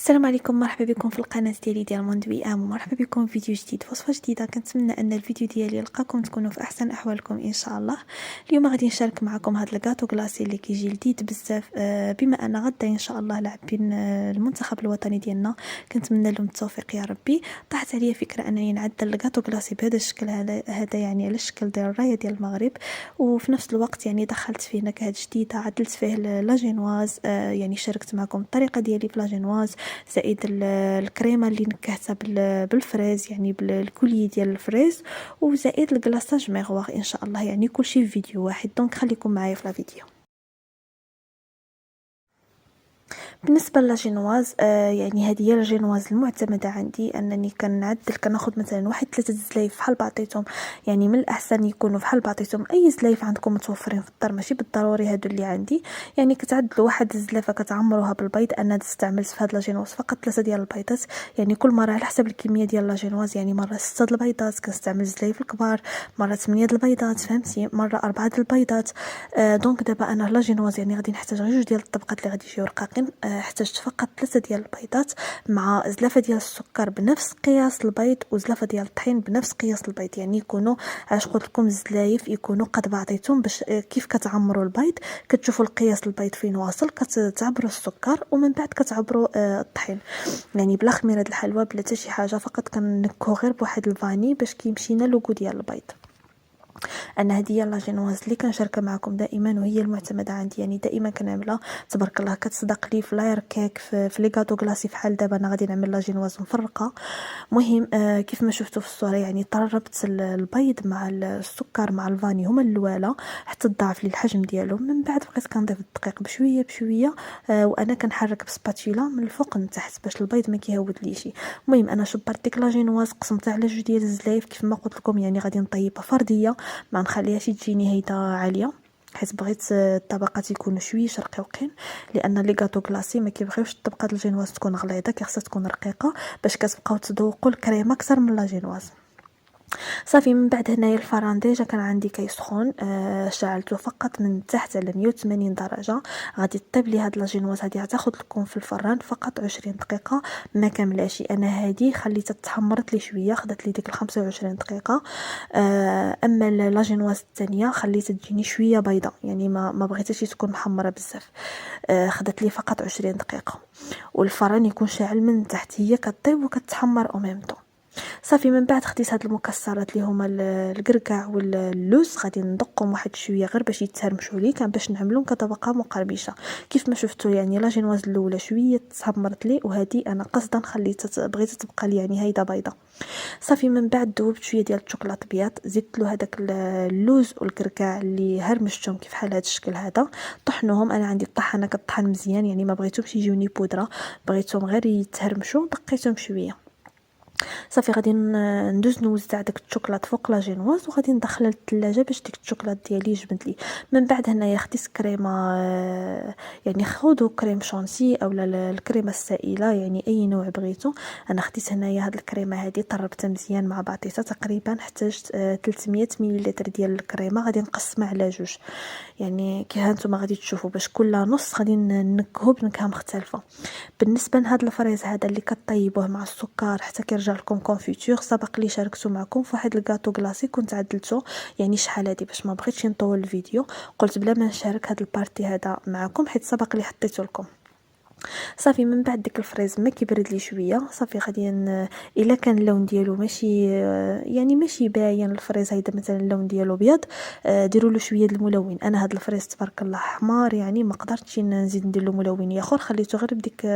السلام عليكم، مرحبا بكم في القناه ديالي ديال موند وئام، ومرحبا بكم في فيديو جديد وصفه جديده. كنتمنى ان الفيديو ديالي يلقاكم تكونوا في احسن احوالكم ان شاء الله. اليوم غادي نشارك معكم هذا الكاطو كلاصي اللي كيجي لذيذ بزاف. بما ان غدا ان شاء الله لاعبين المنتخب الوطني ديالنا، كنتمنى لهم التوفيق يا ربي. طاحت عليا فكره انني نعدل الكاطو كلاصي بهذا الشكل، هذا يعني على الشكل ديال الرايه ديال المغرب، وفي نفس الوقت يعني دخلت فيه نكهات جديده، عدلت فيه لا جينواز. يعني شاركت معكم الطريقه ديالي في لا جينواز، زائد الكريمه اللي نكهتها بالفريز، يعني بالكولي ديال الفريز، وزائد الكلاصاج ميغوار ان شاء الله. يعني كلشي في فيديو واحد، دونك خليكم معايا في لا فيديو. بالنسبه للاجينواز، يعني هذه هي الجينواز المعتمده عندي، انني كنعدل كناخذ مثلا واحد 3 زلايف بحال بعضيتهم. يعني من الاحسن يكونوا بحال بعضيتهم، اي زلايف عندكم متوفرين في الدار، ماشي بالضروري هادو اللي عندي. يعني كتعدلوا واحد الزلافه كتعمروها بالبيض. انا استعملت في هاد لاجينواز فقط 3 ديال البيضات، يعني كل مره على حسب الكميه ديال لاجينواز. يعني مره 6 د البيضات كنستعمل الزلايف الكبار، مره 8 د البيضات، فهمتي، مره 4 د البيضات. دونك دابا انا لاجينواز يعني غادي نحتاج غير 2 ديال الطبقات اللي غادي يجيو رقاقين. احتجت فقط 3 ديال البيضات مع زلافه ديال السكر بنفس قياس البيض، وزلافه ديال الطحين بنفس قياس البيض. يعني يكونوا، علاش قلت لكم الزلايف يكونوا قد بعضيتهم، باش كيف كتعمروا البيض كتشوفوا القياس البيض فين واصل، كتعبروا السكر ومن بعد كتعبروا الطحين. يعني بلا خميره الحلوى بلا حتى شي حاجه، فقط كنكو غير بواحد الفاني باش كيمشينا لوغو ديال البيض. انا هذه هي لاجينواز اللي كنشاركها معكم دائما، وهي المعتمده عندي. يعني دائما كنعملها تبارك الله، كتصدق لي في لاير كيك، في لي كاطو كلاصي. فحال دابا انا غادي نعمل لاجينواز مفرقه. مهم كيف ما شفتوا في الصوره، يعني طربت البيض مع السكر مع الفاني هما الاولى حتى ضاعف لي الحجم ديالهم. من بعد بقيت كنضيف الدقيق بشويه بشويه، وانا كنحرك بسباتولا من الفوق لتحت باش البيض ما كيهود ليش. المهم انا شبرت ديك لاجينواز، قسمتها على 2 ديال الزلايف كيف ما قلت لكم. يعني غادي نطيبها فرديه، ما نخليهاش تجيني هيدا عاليه، حيت بغيت الطبقات يكونوا شويه رقيقين، لان لي غاتو كلاصي ما كيبغيوش الطبقات الجينواز تكون غليظه، كيخصها تكون رقيقه باش كتبقاو تذوقوا الكريمه اكثر من لا جينواز. صافي من بعد هنايا الفران ديجا كان عندي كيسخن، شعلته فقط من تحت على 180 درجه. غادي طيب لي هاد لاجينواز هادي غتاخذ لكم في الفران فقط 20 دقيقه، ما كاملاش. انا هادي خليتها تحمرت لي شويه، خدت لي ديك 25 دقيقه. اما لاجينواز الثانيه خليتها تجيني شويه بيضه، يعني ما بغيتهاش تكون محمره بزاف. خدت لي فقط 20 دقيقه، والفران يكون شاعل من تحت، هي كطيب وكتحمر او ميم طون. صافي من بعد خديت هاد المكسرات اللي هما الكركاع واللوز، غادي ندقهم واحد شويه غير باش يتهرمشوا لي، كان باش نعملهم كطبقه مقرمشه كيف ما شفتوا. يعني لا جينواز الاولى شويه تحمرت لي، وهذه انا قصدا خليتها بغيتها تبقى لي يعني هيدا بيضه. صافي من بعد ذوبت شويه ديال الشوكولاط ابيض، زدت له هذاك اللوز والكركاع اللي هرمشتهم كيف بحال هذا الشكل هذا، طحنوهم. انا عندي الطحانه كطحن مزيان، يعني ما بغيتهمش يجوني بودره، بغيتهم غير يتهرمشوا، دقيتهم شويه. صافي غادي ندوز نوزع داك الشوكولات فوق لا جينواز، وغادي ندخلها للثلاجه باش ديك الشوكولات ديالي يجبد لي. من بعد هنايا خديت كريمه، يعني خذوا كريم شانتي اولا الكريمه السائله، يعني اي نوع بغيتو. انا خديت هنايا هاد الكريمه هادي طربتها مزيان مع بعضيتها، تقريبا احتاجت 300 ملل ديال الكريمه، غادي نقسمها على 2. يعني كي هانتوما غادي تشوفوا باش كل نص غادي نكهو بنكهه مختلفه. بالنسبه لهاد الفريز هذا اللي كطيبوه مع السكر حتى كيرجع لكم كونفيتور، سبق لي شاركته معكم في واحد الكاطو كلاصي كنت عدلته. يعني شحال هادي باش ما بغيتش نطول الفيديو، قلت بلا ما نشارك هاد البارتي هذا معكم حيت سبق لي حطيته لكم. صافي من بعد ديك الفريز ما كيبرد لي شويه، صافي غادي الا كان اللون ديالو ماشي يعني ماشي باين، الفريز هيدا مثلا اللون ديالو ابيض، ديروا له شويه د الملون. انا هاد الفريز تبارك الله حمار، يعني ما قدرتش نزيد ندير له ملون اخر، خليته غير بديك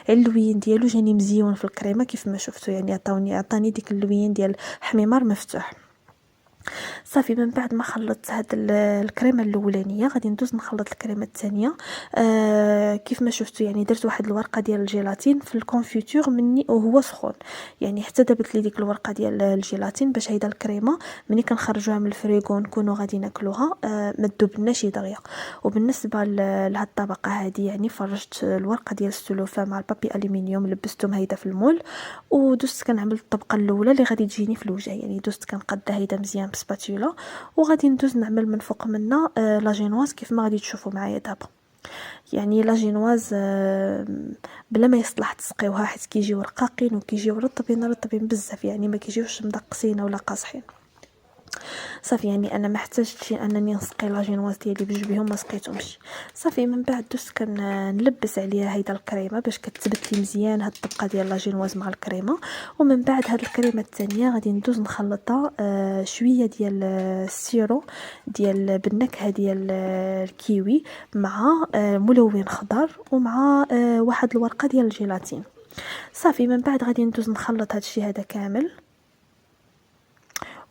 اللوين ديالو، جاني مزيون في الكريمه كيف ما شفتوا. يعني عطاني ديك اللوين ديال حميمار مفتوح. صافي من بعد ما خلطت هاد الكريمه الاولانيه، غادي ندوز نخلط الكريمه الثانيه. كيف ما شفتوا يعني درت واحد الورقه ديال الجيلاتين في الكونفيتور مني وهو سخون، يعني حتى دابت لي ديك الورقه ديال الجيلاتين باش هيدا الكريمه ملي كنخرجوها من الفريغو نكونوا غادي ناكلوها ما تذوبناش دغيا. وبالنسبه لهاد الطبقه هذه، يعني فرجت الورقه ديال السلوفه مع البابي الومنيوم، لبستهم هيدا في المول، ودوزت كنعمل الطبقه الاولى اللي غادي تجيني في الوجه. يعني دوزت كنقاد هيدا مزيان بسباتولا، وغادي ندوز نعمل من فوق منها لا جينواز كيف ما غادي تشوفوا معايا دابا. يعني لا جينواز بلا ما يصلح تسقيوها حيت كيجيو رقاقين وكيجيو رطبين بزاف، يعني ما كيجيوش مدقسين ولا قاصحين. صافي يعني انا ما احتاجتش انني نسقي لا جينواز ديالي بجوجهم، ما سقيتهمش. صافي من بعد دوزت نلبس عليها هيدا الكريمه باش كتثبت لي مزيان هاد الطبقه ديال لا جينواز مع الكريمه. ومن بعد هاد الكريمه الثانيه غادي ندوز نخلطها شويه ديال السيرو ديال بالنكهه ديال الكيوي مع ملون خضر ومع واحد الورقه ديال الجيلاتين. صافي من بعد غادي ندوز نخلط هادشي هذا كامل،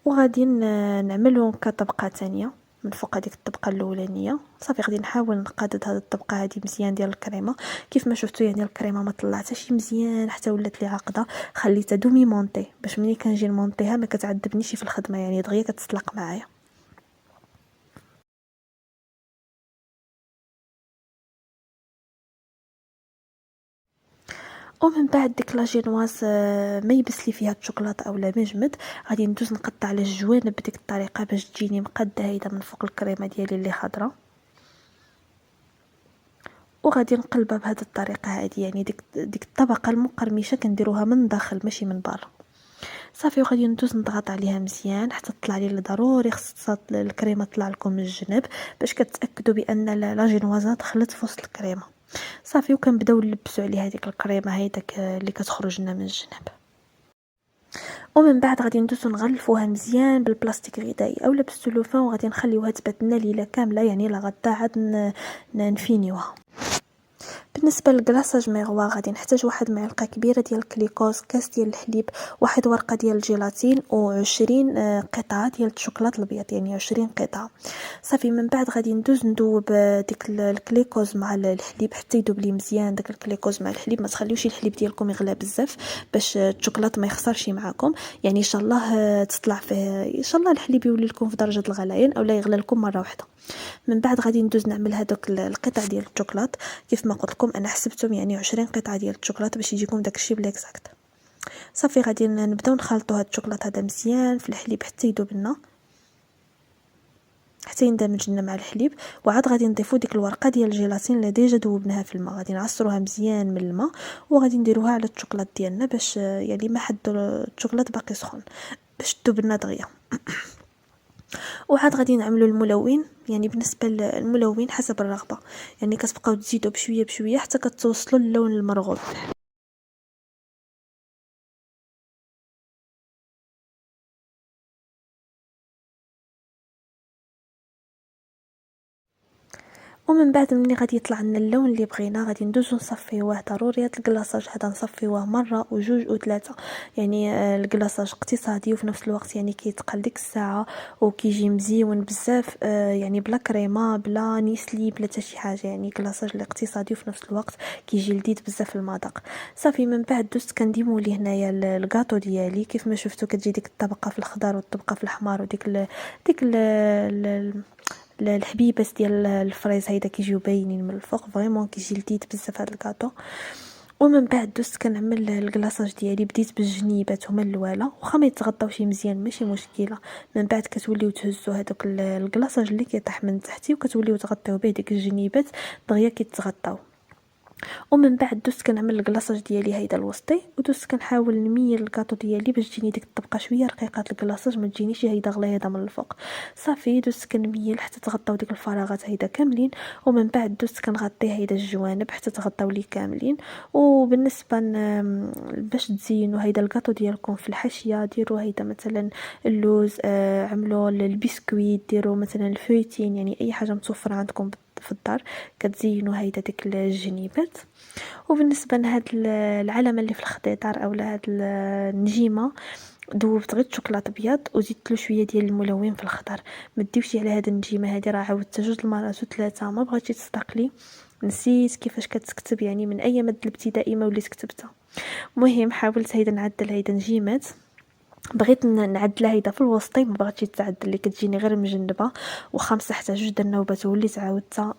وغادي نعملهم كطبقه ثانيه من فوق هذيك الطبقه الاولانيه. صافي غادي نحاول نقادد هذه الطبقه هذه مزيان ديال الكريمه. كيف ما شفتوا يعني الكريمه ما طلعتش مزيان حتى ولات لي عاقده، خليتها دومي مونطي باش ملي كنجي نمونطيها ما كتعذبنيش في الخدمه، يعني دغيا كتسلق معايا. ومن بعد ديك لا جينواز ما يبس لي فيها الشوكولاته اولا ما جمد، غادي ندوز نقطع على الجوانب بديك الطريقه باش تجيني مقاده هيدا من فوق الكريمه ديالي اللي خضره، وغادي نقلبها بهذه الطريقه هذه. يعني ديك الطبقه المقرمشه كنديروها من داخل ماشي من برا. صافي وغادي ندوز نضغط عليها مزيان حتى تطلع لي ضروري خص الكريمه تطلع لكم من الجنب باش كتاكدوا بان لا جينوازه دخلت في وسط الكريمه. صافي وكنبداو نلبسوا عليها هذيك الكريمه هيداك اللي كتخرج لنا من الجنب. ومن بعد غادي ندوزو نغلفوها مزيان بالبلاستيك الغذائي اولا بالسلوفان، وغادي نخليوها تبات لنا ليله كامله، يعني لا غدا عاد نفينيوها. بالنسبه للكلاصاج ميغوا غادي نحتاج واحد معلقه كبيره ديال الكليكوز، كاس ديال الحليب، واحد ورقه ديال الجيلاتين و20 قطعه ديال الشوكولاط الابيض، يعني 20 قطعه. صافي من بعد غادي ندوز ندوب ديك الكليكوز مع الحليب حتى يذوب لي مزيان داك الكليكوز مع الحليب. ما تخليوش الحليب ديالكم يغلى بزاف باش الشوكولاط ما يخسرش معاكم، يعني ان شاء الله تطلع فيه ان شاء الله الحليب يولي لكم في درجه الغليان اولا يغلى لكم مره واحده. من بعد غادي ندوز نعمل هذوك القطع ديال الشوكولاط كيف ما قلت لكم انا حسبتهم، يعني 20 قطعه ديال الشوكولاط باش يجيكم داكشي بليكزاكت. صافي غادي نبداو نخلطوا هاد الشوكولاط هذا مزيان في الحليب حتى يذوب لنا، حتى يندمج لنا مع الحليب. وعاد غادي نضيفوا ديك الورقه ديال الجيلاتين اللي ديجا ذوبناها في الماء، غادي نعصروها مزيان من الماء وغادي نديروها على الشوكولاط ديالنا باش يعني ما حد الشوكولاط باقي سخون باش تذوب لنا دغيا. وعاد غادي نعملوا الملون، يعني بالنسبه للملون حسب الرغبه، يعني كتبقاو تزيدوا بشويه بشويه حتى كتوصلوا للون المرغوب. ومن بعد ملي غادي يطلع لنا اللون اللي بغينا غادي ندوزو نصفيوه. ضروري هاد الكلاصاج هذا نصفيوه مره وجوج وثلاثه، يعني الكلاصاج اقتصادي وفي نفس الوقت يعني كيتقل ديك الساعه وكيجي مزيون بزاف، يعني بلا كريمه بلا نيسلي بلا حتى شي حاجه، يعني كلاصاج الاقتصادي وفي نفس الوقت كيجي لذيذ بزاف في المذاق. صافي من بعد دوزت كنديمو ليه هنايا الكاطو ديالي كيف ما شفتوا كتجي ديك الطبقه في الخضر والطبقه في الحمار وديك الحبيبات ديال الفريز هيدا كيجيو باينين من الفوق، فريمون كيجي لذيذ بزاف هذا الكاطو. ومن بعد دوزت كنعمل الكلاصاج ديالي، بديت بالجنيبات هما الاولى واخا ما يتغطاوش مزيان ماشي مشكله. من بعد كتوليو تهزوا هذوك الكلاصاج اللي كيطيح من تحتي وكتوليو تغطيو به ديك الجنيبات دغيا كيتغطاو. ومن بعد دوزت كنعمل الكلاصاج ديالي هيدا الوسطي، ودوزت كنحاول نميل الكاطو ديالي باش تجيني ديك الطبقه شويه رقيقه الكلاصاج ما تجينيش هيدا غليظه من الفوق. صافي دوزت كنميل حتى تغطاو ديك الفراغات هيدا كاملين. ومن بعد دوزت كنغطي هيدا الجوانب حتى تغطاو لي كاملين. وبالنسبه باش تزينوا هيدا الكاطو ديالكم في الحاشيه ديروا هيدا مثلا اللوز، عملوا البسكويت، ديروا مثلا الفويتين، يعني اي حاجه متوفره عندكم في الدار كتزينوا هيدا ديك الجنيبات. وبالنسبه لهاد العلامه اللي في الخضيضر اولا هاد النجيمه ذوبت غير الشوكولاط ابيض وزدت له شويه ديال الملون في الخضر. ما ديوش على هاد النجيمه هادي، راه عاودتها جوج المرات وثلاثه ما بغيتش تصدق لي، نسيت كيفاش كتكتب، يعني من اي مد الابتدائي ما وليت كتبتها. المهم حاولت هيدا نعدل هيدا نجيمات، بغيت نعدلها هيدا في الوسطي ما بغيتش تعدل اللي كتجيني غير مجنبه، وخا مسحتها جوج د النوبات وليت عاودتها.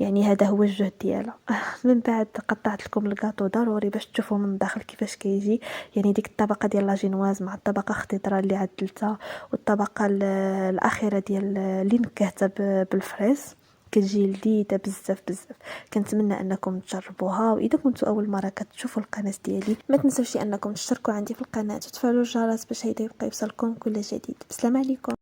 يعني هذا هو الجهد ديالها. من بعد قطعت لكم الكاطو ضروري باش تشوفوا من الداخل كيفاش كيجي، يعني ديك الطبقه ديال لا جينواز مع الطبقه خضيره اللي عدلتها والطبقه الاخيره ديال اللي نكهتها بالفريز. كتجي لذيذه بزاف بزاف. كنتمنى انكم تجربوها، واذا كنتوا اول مره كتشوفوا القناه ديالي ما تنسوش انكم تشتركوا عندي في القناه وتفعلوا الجرس باش هيدا يبقى يوصلكم كل جديد. بسلام عليكم.